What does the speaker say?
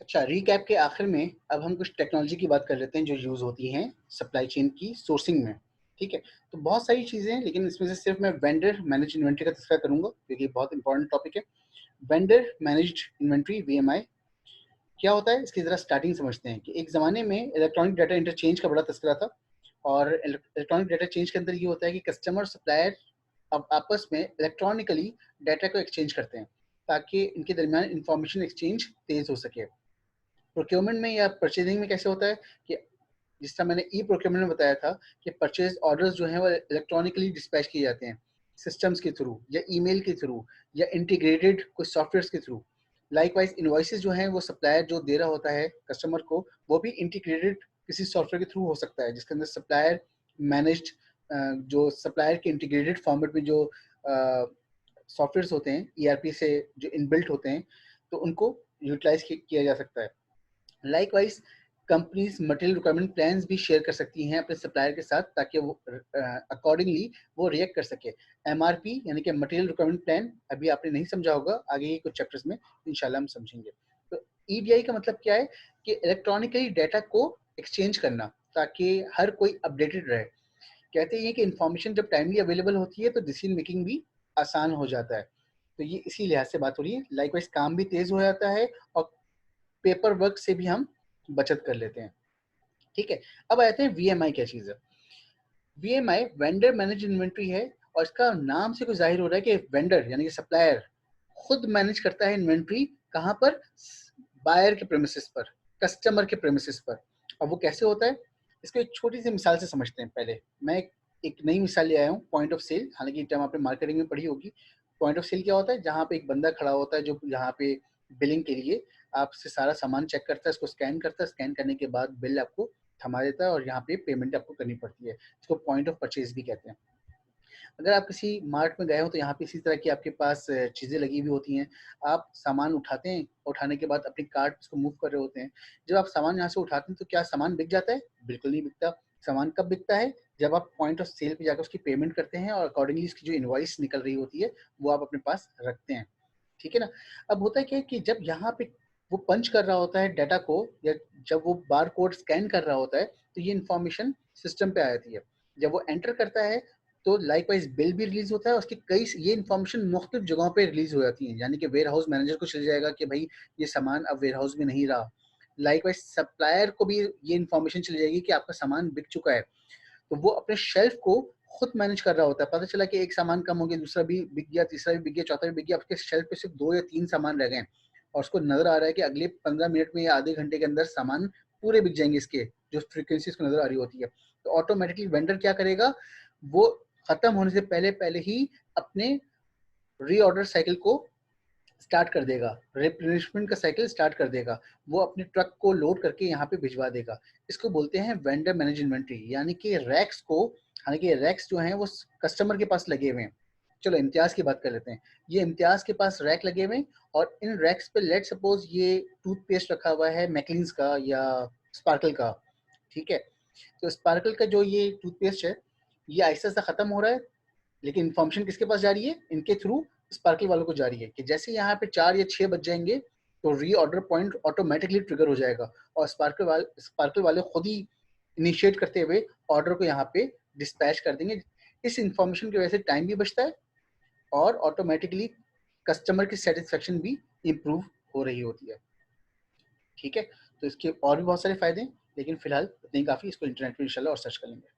अच्छा, रीकैप के आखिर में अब हम कुछ टेक्नोलॉजी की बात कर लेते हैं जो यूज़ होती हैं सप्लाई चेन की सोर्सिंग में, ठीक है? तो बहुत सारी चीज़ें हैं, लेकिन इसमें से सिर्फ मैं वेंडर मैनेज इन्वेंटरी का तज़किरा करूँगा क्योंकि बहुत इंपॉर्टेंट टॉपिक है। वेंडर मैनेज्ड इन्वेंटरी वीएमआई क्या होता है, इसकी ज़रा स्टार्टिंग समझते हैं कि एक ज़माने में इलेक्ट्रॉनिक डाटा इंटरचेंज का बड़ा तज़किरा था और इलेक्ट्रॉनिक डाटा चेंज के अंदर ये होता है कि कस्टमर और सप्लायर अब आपस में इलेक्ट्रॉनिकली डाटा को एक्सचेंज करते हैं ताकि इनके दरमियान इंफॉर्मेशन एक्सचेंज तेज़ हो सके। प्रोक्योरमेंट में या परचेजिंग में कैसे होता है कि जिस तरह मैंने ई प्रोक्योरमेंट में बताया था कि परचेज ऑर्डर्स जो हैं वो इलेक्ट्रॉनिकली डिस्पैच किए जाते हैं सिस्टम्स के थ्रू या ईमेल के थ्रू या इंटीग्रेटेड कुछ सॉफ्टवेयर के थ्रू। लाइकवाइज इनवॉइसेज जो हैं वो सप्लायर जो दे रहा होता है कस्टमर को, वो भी इंटीग्रेटेड किसी सॉफ्टवेयर के थ्रू हो सकता है जिसके अंदर सप्लायर मैनेज्ड जो सप्लायर के इंटीग्रेटेड फॉर्मेट में जो सॉफ्टवेयर होते हैं ईआरपी से जो इनबिल्ट होते हैं, तो उनको यूटिलाइज किया जा सकता है। Likewise companies material requirement plans भी शेयर कर सकती हैं अपने सप्लायर के साथ ताकि वो अकॉर्डिंगली वो रिएक्ट कर सके। एमआरपी यानी कि मटेरियल रिक्वायरमेंट प्लान अभी आपने नहीं समझा होगा, आगे ये कुछ चैप्टर्स में इंशाल्लाह हम समझेंगे। तो ईडीआई का मतलब क्या है कि इलेक्ट्रॉनिकली डाटा को एक्सचेंज करना ताकि हर कोई अपडेटेड रहे। कहते हैं कि इन्फॉर्मेशन जब टाइमली अवेलेबल होती है तो डिसीजन मेकिंग भी आसान हो जाता है। तो ये इसी लिहाज से बात हो रही है। लाइकवाइज काम भी तेज हो जाता है और पेपर वर्क से भी हम बचत कर लेते हैं, ठीक है? अब आते हैं वीएमआई क्या चीज़ है। वीएमआई वेंडर मैनेज इन्वेंट्री है और इसका नाम से कुछ जाहिर हो रहा है कि वेंडर यानी कि सप्लायर खुद मैनेज करता है इन्वेंट्री। कहाँ पर? बायर के प्रेमिसेस पर, कस्टमर के प्रेमिसेस पर। अब वो कैसे होता है, इसको एक छोटी सी मिसाल से समझते हैं। पहले मैं एक नई मिसाल ले आया हूँ, पॉइंट ऑफ सेल। हालांकि टर्म आपने मार्केटिंग में पढ़ी होगी। पॉइंट ऑफ सेल क्या होता है? जहाँ पे एक बंदा खड़ा होता है जो यहाँ पे बिलिंग के लिए आपसे सारा सामान चेक करता है, इसको स्कैन करता है, स्कैन करने के बाद बिल आपको थमा देता है और यहाँ पे पेमेंट आपको करनी पड़ती है। इसको पॉइंट ऑफ परचेज भी कहते हैं। अगर आप किसी मार्ट में गए हो तो यहाँ पे इसी तरह की आपके पास चीज़ें लगी हुई होती हैं। आप सामान उठाते हैं, उठाने के बाद अपनी कार्ट उसको मूव कर रहे होते हैं। जब आप सामान यहाँ से उठाते हैं तो क्या सामान बिक जाता है? बिल्कुल नहीं बिकता। सामान कब बिकता है? जब आप पॉइंट ऑफ सेल पे जाकर उसकी पेमेंट करते हैं और अकॉर्डिंगली इसकी जो इनवॉइस निकल रही होती है वो आप अपने पास रखते हैं, ठीक है ना? अब होता है क्या है कि जब यहाँ पे वो पंच कर रहा होता है डाटा को या जब वो बार कोड स्कैन कर रहा होता है तो ये इन्फॉर्मेशन सिस्टम पे आ जाती है। जब वो एंटर करता है तो लाइकवाइज बिल भी रिलीज होता है। उसकी कई ये इन्फॉर्मेशन मुख्तलिफ जगहों पे रिलीज हो जाती है, यानी कि वेयर हाउस मैनेजर को चल जाएगा कि भाई ये सामान अब वेयर हाउस में नहीं रहा। लाइकवाइज सप्लायर को भी ये इन्फॉर्मेशन चली जाएगी कि आपका सामान बिक चुका है, तो वो अपने शेल्फ को खुद मैनेज कर रहा होता है। पता चला कि एक सामान कम हो गया, दूसरा भी बिक गया, तीसरा भी बिक गया, चौथा भी बिक गया, आपके शेल्फ पे सिर्फ 2 या 3 सामान रह गए और उसको नजर आ रहा है कि अगले 15 मिनट में या आधे घंटे के अंदर सामान पूरे बिक जाएंगे इसके, जो फ्रीक्वेंसी इसको नजर आ रही होती है। तो ऑटोमेटिकली वेंडर क्या करेगा, वो खत्म होने से पहले पहले ही अपने रीऑर्डर साइकिल को स्टार्ट कर देगा, रिप्लेनिशमेंट का साइकिल स्टार्ट कर देगा। वो अपने ट्रक को लोड करके यहाँ पे भिजवा देगा। इसको बोलते हैं वेंडर मैनेज इन्वेंट्री, यानी कि रैक्स को। हालांकि रैक्स जो हैं वो कस्टमर के पास लगे हुए हैं। चलो इम्तियाज की बात कर लेते हैं। ये इम्तियाज के पास रैक लगे हुए हैं और इन रैक्स पे लेट सपोज ये टूथपेस्ट रखा हुआ है मैकलिन्स का या स्पार्कल का, ठीक है? तो स्पार्कल का जो ये टूथपेस्ट है ये आहिस्ता आहिस्ता खत्म हो रहा है, लेकिन इन्फॉर्मेशन किसके पास जा रही है? इनके थ्रू स्पार्कल वालों को जा रही है कि जैसे यहाँ पे 4 या 6 बज जाएंगे तो रीऑर्डर पॉइंट ऑटोमेटिकली ट्रिगर हो जाएगा और स्पार्कल वाले खुद ही इनिशिएट करते हुए ऑर्डर को यहाँ पे डिस्पैच कर देंगे। इस इंफॉर्मेशन की वजह से टाइम भी बचता है और ऑटोमेटिकली कस्टमर की सेटिस्फेक्शन भी इम्प्रूव हो रही होती है, ठीक है? तो इसके और भी बहुत सारे फायदे हैं, लेकिन फिलहाल इतने ही काफ़ी। इसको इंटरनेट पर इंशाल्लाह और सर्च कर लेंगे।